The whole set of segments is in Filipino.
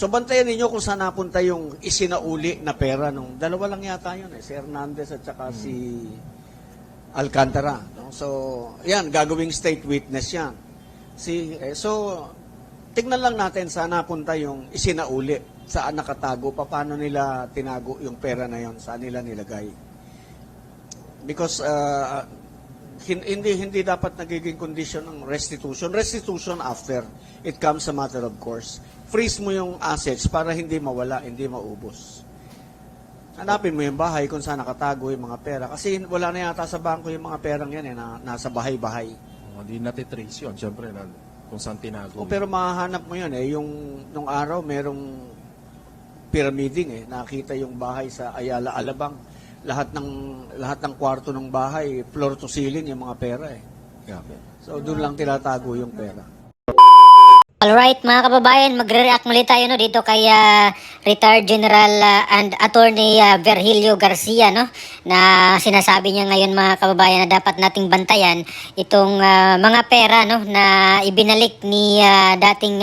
So bantayan ninyo kung saan napunta yung isinauli na pera nung dalawa lang yata yun si Hernandez at saka si Alcantara. No? So, yan, gagawing state witness yan. So, tingnan lang natin saan napunta yung isinauli, saan nakatago, paano nila tinago yung pera na yon, saan nila nilagay. Because hindi dapat nagiging condition ng restitution. Restitution after, it comes a matter of course. Freeze mo yung assets para hindi mawala, hindi maubos. Hanapin mo yung bahay kung saan nakatago yung mga pera. Kasi wala na yata sa bangko yung mga perang yan na nasa bahay-bahay. Hindi natitrace yun, siyempre, kung saan tinago. Pero mahahanap mo yun yung nung araw merong pyramiding nakita yung bahay sa Ayala Alabang. Lahat ng kwarto ng bahay, floor to ceiling yung mga pera Grabe. So doon lang tinatago yung pera. Alright mga kababayan, magre-react muli tayo dito kay retired General and Attorney Virgilio Garcia na sinasabi niya ngayon mga kababayan na dapat nating bantayan itong mga pera na ibinalik ni dating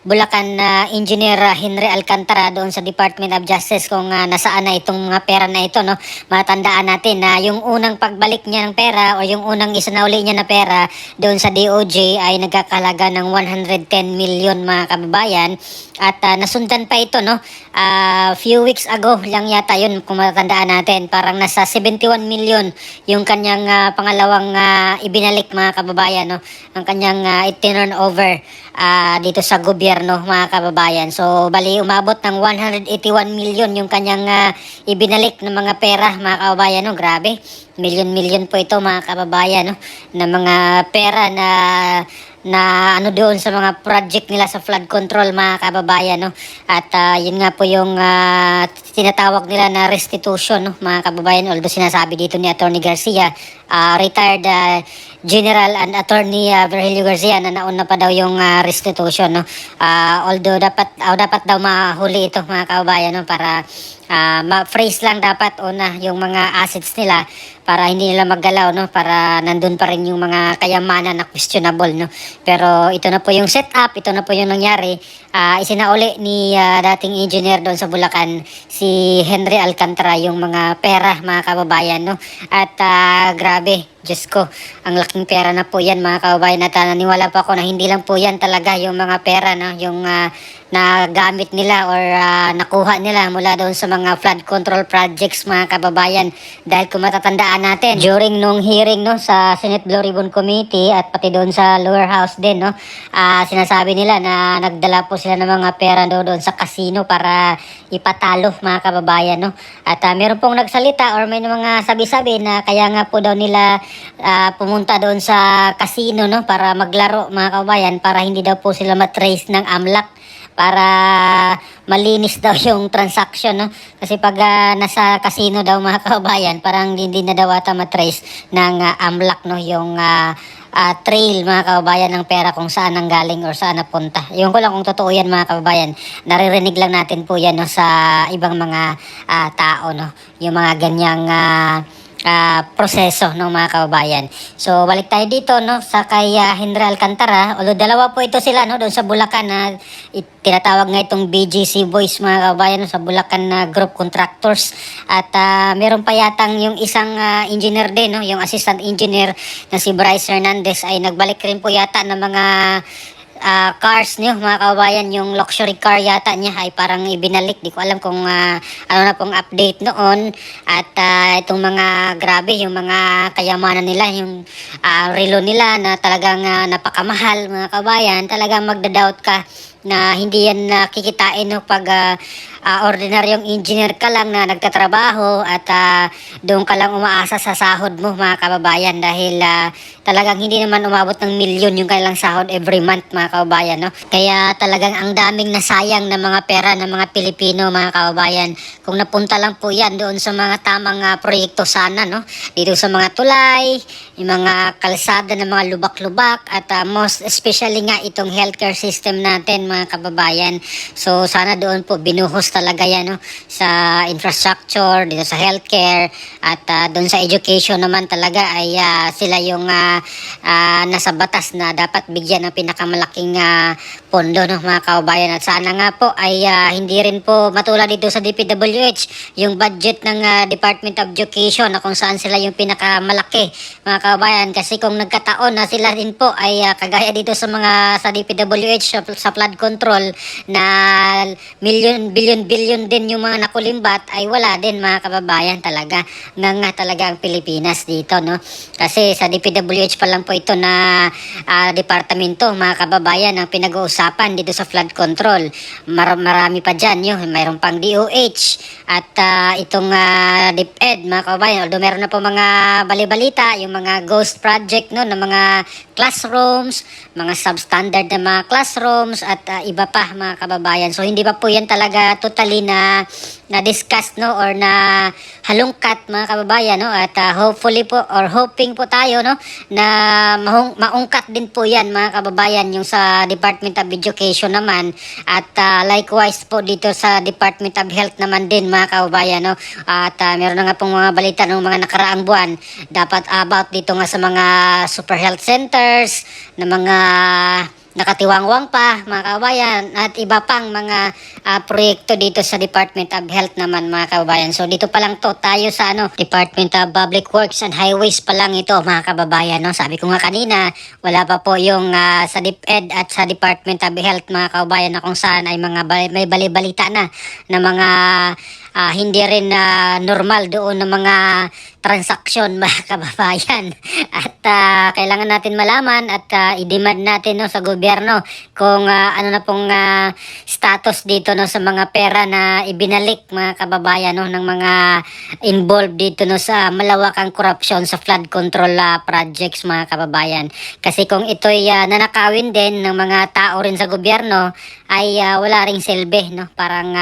Bulacan Engineer Henry Alcantara doon sa Department of Justice kung nasaan na itong mga pera na ito. Matandaan natin na yung unang pagbalik niya ng pera o yung unang isinauli niya na pera doon sa DOJ ay nagkakalaga ng 110 million mga kababayan at nasundan pa ito few weeks ago lang yata yun kung matatandaan natin, parang nasa 71 million yung kanyang pangalawang ibinalik mga kababayan ang kanyang i-turn over dito sa gobyerno mga kababayan. So bali umabot ng 181 million yung kanyang ibinalik ng mga pera mga kababayan. Grabe, million po ito mga kababayan na mga pera na doon sa mga project nila sa flood control mga kababayan at yun nga po yung tinatawag nila na restitution mga kababayan, although sinasabi dito ni Attorney Garcia, retired General and Attorney Virgilio Garcia na nauna pa daw yung restitution although dapat daw mahuli ito mga kababayan para ma-phrase lang dapat una yung mga assets nila para hindi nila maggalaw para nandun pa rin yung mga kayamanan na questionable pero ito na po yung setup, ito na po yung nangyari. Isinauli ni dating engineer doon sa Bulacan si Henry Alcantara yung mga pera mga kababayan at grabe, Diyos ko, ang laking pera na po yan mga kababayan at naniwala pa ako na hindi lang po yan talaga yung mga pera yung nagamit nila or nakuha nila mula doon sa mga flood control projects mga kababayan. Dahil kung matatandaan natin, during nung hearing sa Senate Blue Ribbon Committee at pati doon sa lower house din sinasabi nila na nagdala po sila ng mga pera doon sa casino para ipatalo mga kababayan at meron pong nagsalita or may mga sabi-sabi na kaya nga po daw nila pumunta doon sa casino para maglaro mga kababayan para hindi daw po sila matrace ng AMLAC, para malinis daw yung transaction kasi pag nasa casino daw mga kababayan parang hindi na daw ata matrace ng AMLAC yung trail mga kababayan ng pera kung saan nanggaling or saan napunta. Yung ko lang kung totoo yan mga kababayan, naririnig lang natin po yan sa ibang mga tao yung mga ganyang proseso ng mga kababayan. So balik tayo dito sa kay Henry Alcantara, although dalawa po ito sila doon sa Bulacan na tinatawag nga itong BGC Boys mga kababayan sa Bulacan na group contractors at meron pa yatang yung isang engineer din yung assistant engineer na si Bryce Hernandez ay nagbalik rin po yata ng mga cars niyo mga kababayan, yung luxury car yata niya ay parang ibinalik, di ko alam kung ano na pong update noon at itong mga grabe yung mga kayamanan nila, yung relo nila na talagang napakamahal mga kababayan, talagang magda-doubt ka na hindi yan nakikitain pag ordinaryong engineer ka lang na nagtatrabaho at doon ka lang umaasa sa sahod mo mga kababayan dahil talagang hindi naman umabot ng milyon yung kailang sahod every month mga kababayan kaya talagang ang daming nasayang na mga pera ng mga Pilipino mga kababayan kung napunta lang po yan doon sa mga tamang proyekto sana dito sa mga tulay, yung mga kalsada ng mga lubak-lubak at most especially nga itong healthcare system natin mga kababayan. So sana doon po binuhos talaga yan, no, sa infrastructure, dito sa healthcare, at doon sa education naman talaga ay sila yung nasa batas na dapat bigyan ng pinakamalaking pondo, no, mga kababayan. At sana nga po ay hindi rin po matulad dito sa DPWH, yung budget ng Department of Education na kung saan sila yung pinakamalaki, mga kababayan. Kasi kung nagkataon na sila din po ay kagaya dito sa mga sa DPWH sa flood control na billion din yung mga nakulimbat, ay wala din, mga kababayan. Talaga nga talaga ang Pilipinas dito, no. Kasi sa DPWH pa lang po ito na departamento, mga kababayan, ang pinag-uusapan dito sa flood control. Marami pa dyan, yun. Mayroon pang DOH at itong DepEd, mga kababayan. Although meron na po mga balibalita, yung mga ghost project, no, ng mga classrooms, mga substandard na mga classrooms at iba pa, mga kababayan. So hindi pa po yan talaga totally na discuss, no, or na halungkat, mga kababayan, no. At hopefully po or hoping po tayo, no, na maungkat din po yan, mga kababayan, yung sa Department of Education naman. At likewise po dito sa Department of Health naman din, mga kababayan, no. At meron na nga pong mga balita ng mga nakaraang buwan dapat about dito nga sa mga super health centers na mga nakatiwangwang pa, mga kababayan, at iba pang mga proyekto dito sa Department of Health naman, mga kababayan. So dito pa lang to tayo sa Department of Public Works and Highways pa lang ito, mga kababayan, no. Sabi ko nga kanina, wala pa po yung sa DepEd at sa Department of Health, mga kababayan, na kung saan ay may balibalita na mga hindi rin normal doon ng mga transaksyon, mga kababayan. At kailangan natin malaman at i-demand natin, no, sa gobyerno kung ano na pong status dito, no, sa mga pera na ibinalik, mga kababayan, no, ng mga involved dito, no, sa malawakang korupsyon sa flood control projects, mga kababayan. Kasi kung ito'y nanakawin din ng mga tao rin sa gobyerno, ay wala ring silbi, no. Parang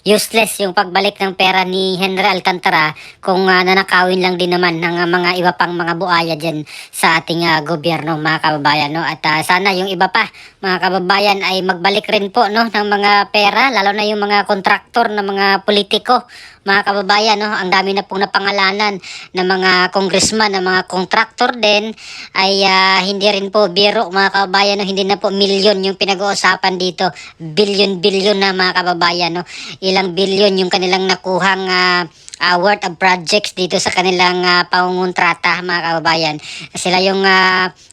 useless yung pagbalik ng pera ni Henry Alcantara kung nanakawin lang din naman ng mga iba pang mga buaya dyan sa ating gobyerno, mga kababayan, no. At sana yung iba pa, mga kababayan, ay magbalik rin po, no, ng mga pera, lalo na yung mga kontraktor na mga politiko, mga kababayan, no. Ang dami na pong napangalanan ng mga congressman, ng mga kontraktor din, ay hindi rin po biro, mga kababayan, no. Hindi na po milyon yung pinag-uusapan dito, billion na, mga kababayan, no. Ilang billion yung kanilang nakuhang worth of projects dito sa kanilang pangungontrata, mga kababayan. Sila yung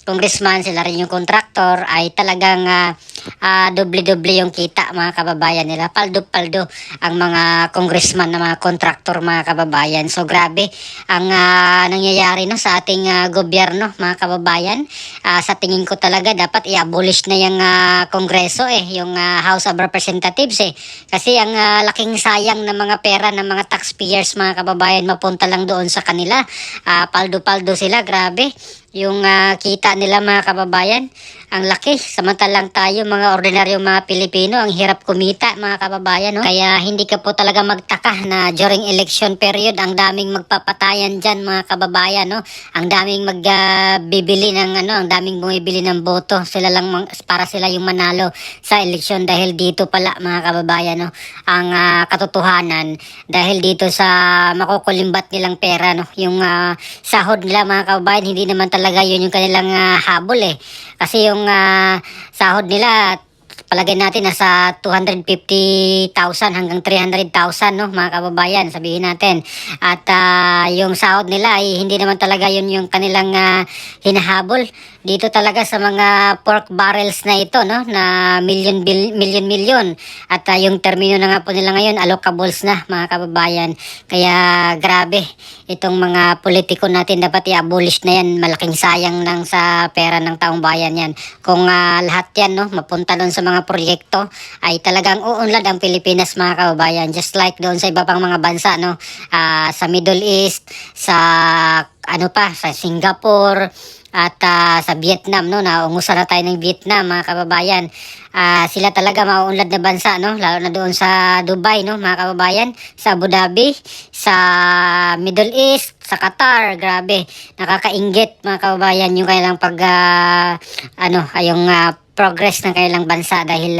congressman, sila rin yung contractor, ay talagang doble-doble yung kita, mga kababayan nila. Paldo-paldo ang mga congressman na mga contractor, mga kababayan. So grabe ang nangyayari, no, sa ating gobyerno, mga kababayan. Sa tingin ko talaga dapat i-abolish na yung kongreso, yung House of Representatives, kasi ang laking sayang ng mga pera ng mga taxpayers, mga kababayan, mapunta lang doon sa kanila. Paldo-paldo sila, grabe yung kita nila, mga kababayan. Ang laki, samantalang tayo mga ordinaryong mga Pilipino, ang hirap kumita, mga kababayan, no? Kaya hindi ka po talaga magtaka na during election period ang daming magpapatayan dyan, mga kababayan, no? Ang daming magbibili ang daming bumibili ng boto, sila lang para sila yung manalo sa eleksyon. Dahil dito pala, mga kababayan, no, ang katotohanan, dahil dito sa makukulimbat nilang pera, no, yung sahod nila, mga kababayan, hindi naman talaga yun yung kanilang habol, kasi yung sahod nila, palagay natin nasa 250,000 hanggang 300,000, no, mga kababayan, sabihin natin. At yung sahod nila ay hindi naman talaga yun yung kanilang hinahabol. Dito talaga sa mga pork barrels na ito, no, na million. At yung termino na nga po nila ngayon, allocables na, mga kababayan. Kaya grabe, itong mga politiko natin dapat i-abolish na yan. Malaking sayang lang sa pera ng taong bayan yan. Kung lahat yan, no, mapunta doon sa mga proyekto, ay talagang uunlad ang Pilipinas, mga kababayan. Just like doon sa iba pang mga bansa, no, sa Middle East, sa sa Singapore, at sa Vietnam, no, naungusan na tayo ng Vietnam, mga kababayan. Sila talaga mauunlad na bansa, no, lalo na doon sa Dubai, no, mga kababayan, sa Abu Dhabi, sa Middle East, sa Qatar. Grabe, nakakainggit, mga kababayan, yung kailang progress ng kanilang bansa dahil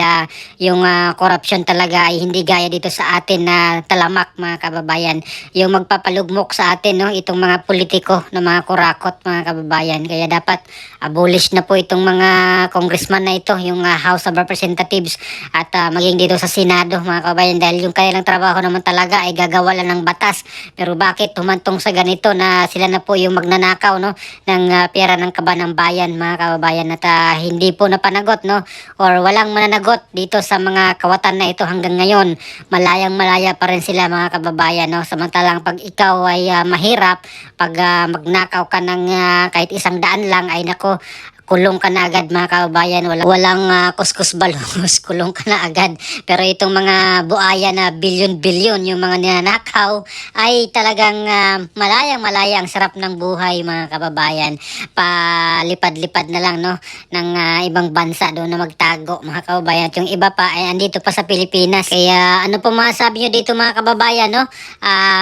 yung corruption talaga ay hindi gaya dito sa atin na talamak, mga kababayan. Yung magpapalugmok sa atin, no, itong mga politiko na mga kurakot, mga kababayan. Kaya dapat abolish na po itong mga congressman na ito, yung House of Representatives at maging dito sa Senado, mga kababayan, dahil yung kanilang trabaho naman talaga ay gagawa lang ng batas. Pero bakit humantong sa ganito na sila na po yung magnanakaw, no, ng pera ng kaban ng bayan, mga kababayan, at hindi po napanagot, no, or walang mananagot dito sa mga kawatan na ito hanggang ngayon. Malayang malaya pa rin sila, mga kababayan, no. Samantalang pag ikaw ay mahirap, pag magnakaw ka ng kahit 100 lang, ay nako, kulong ka na agad, mga kababayan. Walang kuskus balungos, kulong ka na agad. Pero itong mga buaya na bilyon-bilyon, yung mga ninanakaw, ay talagang malayang-malaya. Ang sarap ng buhay, mga kababayan. Palipad-lipad na lang, no, ng ibang bansa doon na magtago, mga kababayan. At yung iba pa ay andito pa sa Pilipinas. Kaya ano po masasabi nyo dito, mga kababayan, no?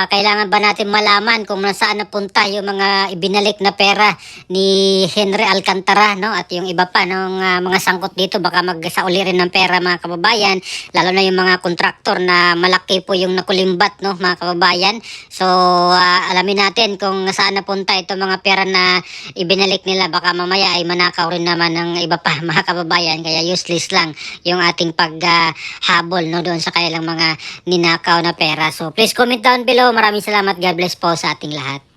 Kailangan ba natin malaman kung nasaan napunta yung mga ibinalik na pera ni Henry Alcantara, no, at yung iba pa ng mga sangkot dito, baka magsauli rin ng pera, mga kababayan, lalo na yung mga kontraktor na malaki po yung nakulimbat, no, mga kababayan. So alamin natin kung saan napunta ito mga pera na ibinalik nila, baka mamaya ay manakaw rin naman ng iba pa, mga kababayan. Kaya useless lang yung ating paghabol, no, doon sa kanilang mga ninakaw na pera. So please comment down below. Maraming salamat. God bless po sa ating lahat.